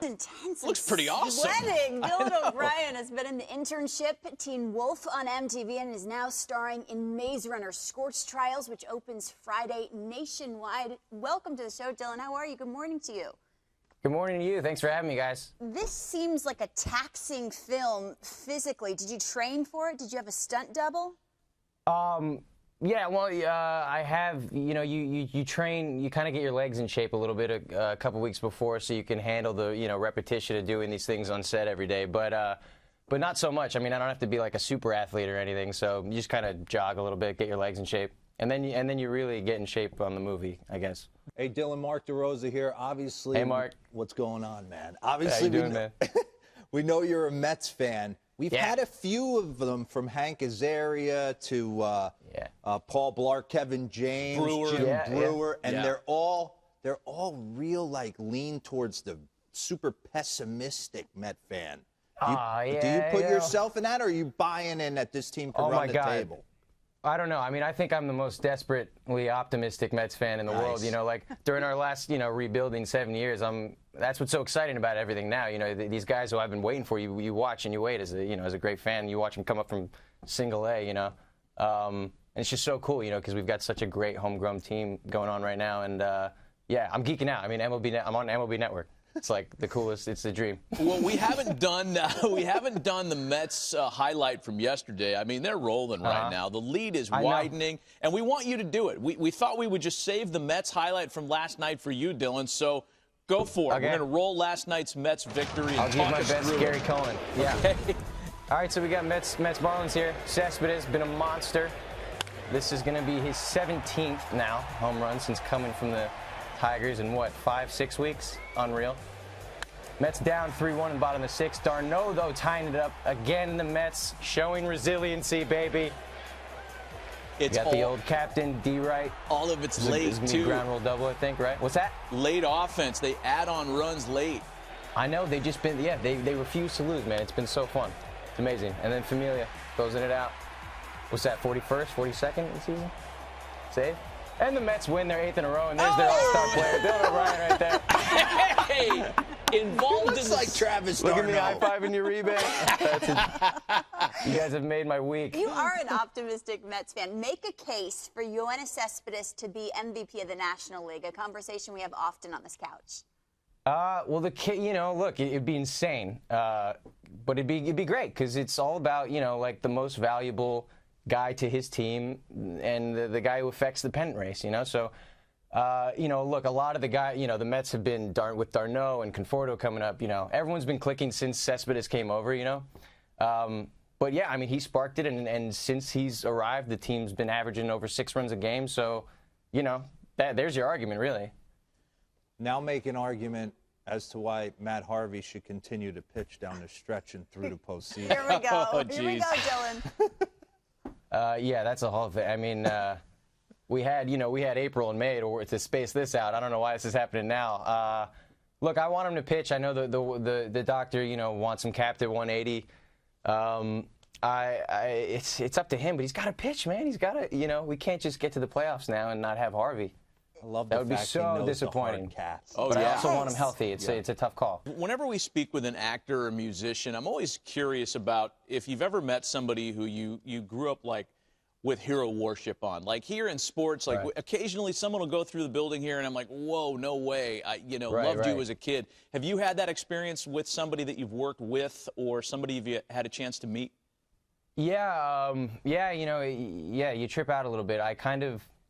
Intense. Looks pretty awesome. Sweating. Dylan O'Brien has been in the internship Teen Wolf on MTV and is now starring in Maze Runner Scorch Trials, which opens Friday nationwide. Welcome to the show, Dylan. How are you? Good morning to you. Good morning to you. Thanks for having me, guys. This seems like a taxing film physically. Did you train for it? Did you have a stunt double? Yeah, well, I have, you train, you kind of get your legs in shape a little bit a couple weeks before so you can handle the, repetition of doing these things on set every day. But not so much. I mean, I don't have to be like a super athlete or anything, so you just kind of jog a little bit, get your legs in shape. And then you really get in shape on the movie, I guess. Hey, Dylan, Mark DeRosa here. Obviously, hey, Mark. What's going on, man? Obviously, how you doing, man? We know you're a Mets fan. We've had a few of them, from Hank Azaria to Paul Blart, Kevin James, Jim Brewer, and they're all real lean towards the super pessimistic Met fan. Do you put yourself in that, or are you buying in that this team can run the table? I don't know. I mean, I think I'm the most desperately optimistic Mets fan in the world. Like during our last, rebuilding 7 years, that's what's so exciting about everything now. These guys who I've been waiting for, you watch and you wait as a great fan. You watch them come up from Single A, and it's just so cool, because we've got such a great homegrown team going on right now. And yeah, I'm geeking out. I mean, I'm on MLB Network. It's like the coolest. It's the dream. Well, we haven't done the Mets highlight from yesterday. I mean, they're rolling right now. The lead is widening, and we want you to do it. We thought we would just save the Mets highlight from last night for you, Dylan. So go for it. We're going to roll last night's Mets victory. And I'll give my best, Gary Cohen. Yeah. Okay. All right, so we got Mets Marlins here. Cespedes been a monster. This is going to be his 17th now home run since coming from the Tigers in what, 5-6 weeks? Unreal. Mets down 3-1 in bottom of the sixth. Darno, though, tying it up again. The Mets showing resiliency, baby. It's got the old captain, D. Wright. All of it's late, too. Ground rule double, I think, right? What's that? Late offense. They add on runs late. I know. They just been, they refuse to lose, man. It's been so fun. It's amazing. And then Familia closing it out. What's that, 41st, 42nd of the season? Save? And the Mets win their 8th in a row, and there's their all-star player, Dylan O'Brien, right there. Hey! Involved in like Travis Look Darno. at me high-fiving your rebound. You guys have made my week. You are an optimistic Mets fan. Make a case for Yoenis Cespedes to be MVP of the National League, a conversation we have often on this couch. Well, the kid, look, it'd be insane, but it'd be great because it's all about, like the most valuable guy to his team and the guy who affects the pennant race, So, look, a lot of the guys, the Mets have been with Darno and Conforto coming up, everyone's been clicking since Cespedes came over, But yeah, I mean, he sparked it, and since he's arrived, the team's been averaging over 6 runs a game. So, there's your argument, really. Now make an argument as to why Matt Harvey should continue to pitch down the stretch and through the postseason. Here we go. Oh, Here we go, Dylan. Yeah, that's a whole thing. I mean, we had April and May to space this out. I don't know why this is happening now. Look, I want him to pitch. I know the doctor, wants him capped at 180. It's up to him, but he's got to pitch, man. He's got to, we can't just get to the playoffs now and not have Harvey. I love that would be so disappointing. Oh, but yeah. I also want him healthy. It's a tough call. Whenever we speak with an actor or musician, I'm always curious about if you've ever met somebody who you grew up with hero worship on. Like here in sports, occasionally someone will go through the building here and I'm like, whoa, no way. I loved you as a kid. Have you had that experience with somebody that you've worked with or somebody you've had a chance to meet? Yeah, you trip out a little bit.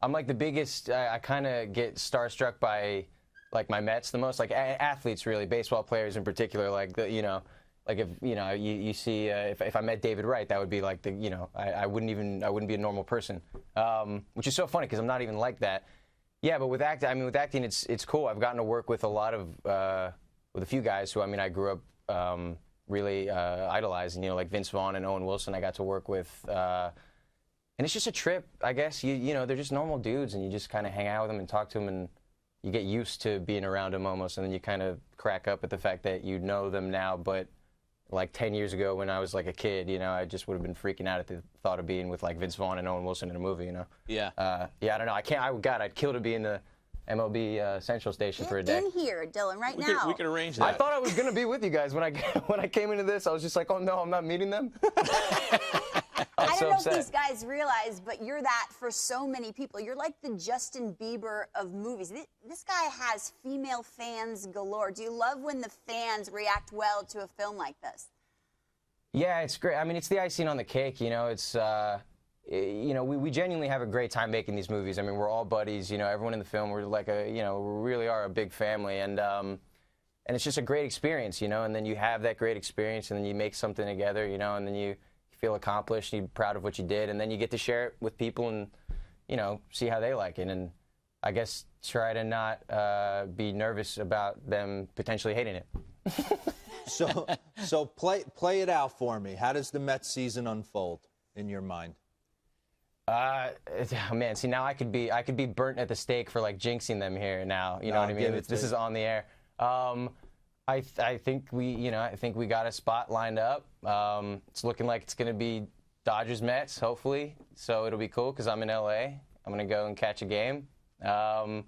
I'm like the biggest, I kind of get starstruck by like my Mets the most, like athletes really, baseball players in particular, like like if you see if I met David Wright, that would be like I wouldn't be a normal person, which is so funny because I'm not even like that. Yeah, but with acting, it's cool. I've gotten to work with a lot of with a few guys who I grew up really idolizing, like Vince Vaughn and Owen Wilson. I got to work with. And it's just a trip, I guess. They're just normal dudes, and you just kind of hang out with them and talk to them, and you get used to being around them almost, and then you kind of crack up at the fact that you know them now, but like 10 years ago when I was like a kid, I just would have been freaking out at the thought of being with like Vince Vaughn and Owen Wilson in a movie, Yeah. Yeah, I don't know. I'd kill to be in the MLB Central station for a day. In here, Dylan, right now. We could arrange that. I thought I was going to be with you guys when I came into this. I was just like, oh no, I'm not meeting them. I don't know if these guys realize, but you're that for so many people. You're like the Justin Bieber of movies. This guy has female fans galore. Do you love when the fans react well to a film like this? Yeah, it's great. I mean, it's the icing on the cake. You know, it's you know, we genuinely have a great time making these movies. I mean, we're all buddies. You know, everyone in the film, we're like we really are a big family, and it's just a great experience. You know, and then you have that great experience, and then you make something together. You know, and then you feel accomplished, you're proud of what you did, and then you get to share it with people and, you know, see how they like it. And I guess try to not be nervous about them potentially hating it. So play it out for me. How does the Mets season unfold in your mind? Man, see, now I could be burnt at the stake for like jinxing them here now. You know what I mean? This is on the air. I think we got a spot lined up. It's looking like it's going to be Dodgers Mets, hopefully. So it'll be cool because I'm in LA. I'm going to go and catch a game. And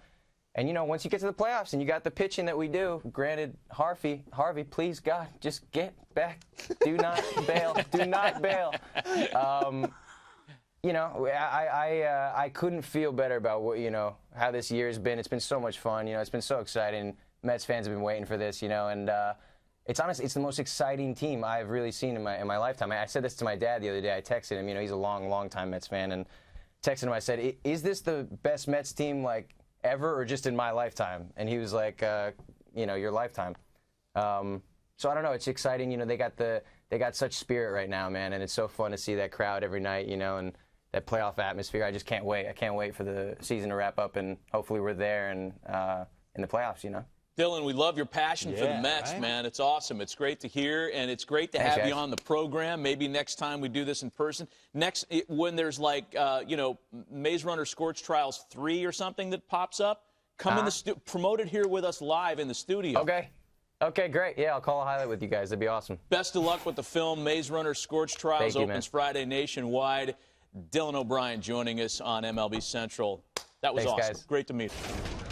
you know, once you get to the playoffs and you got the pitching that we do, granted, Harvey, please God, just get back. Do not bail. Do not bail. You know, I couldn't feel better about what, you know, how this year's been. It's been so much fun. You know, it's been so exciting. Mets fans have been waiting for this, you know, and it's honestly, it's the most exciting team I've really seen in my lifetime. I said this to my dad the other day. I texted him, you know, he's a long time Mets fan, and texted him. I said, "Is this the best Mets team like ever, or just in my lifetime?" And he was like, "You know, your lifetime." So I don't know. It's exciting. You know, they got such spirit right now, man, and it's so fun to see that crowd every night, you know, and that playoff atmosphere. I just can't wait. I can't wait for the season to wrap up, and hopefully we're there and in the playoffs, you know. Dylan, we love your passion for the Mets, man. It's awesome. It's great to hear, and it's great to have you on the program. Maybe next time we do this in person. When there's like, you know, Maze Runner Scorch Trials 3 or something that pops up, come in the promote it here with us live in the studio. Okay, great. Yeah, I'll call a highlight with you guys. That'd be awesome. Best of luck with the film. Maze Runner Scorch Trials opens Friday nationwide. Dylan O'Brien joining us on MLB Central. That was awesome. Guys. Great to meet you.